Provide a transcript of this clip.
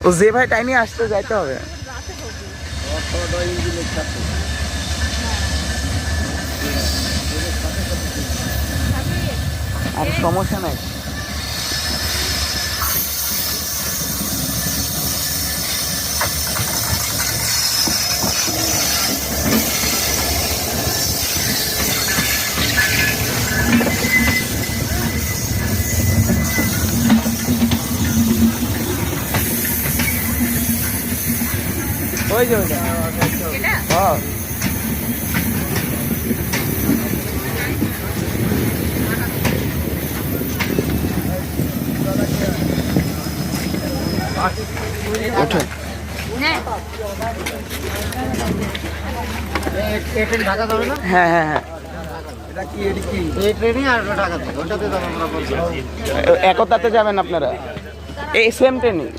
ও যে ভাই টাইনি আসতে যাইতে হবে। আর সমস্যা নাই। ওই যে ওটা হ্যাঁ ওঠে। হ্যাঁ হ্যাঁ হ্যাঁ একতাতে যাবেন আপনারা এই সেম ট্রেনই।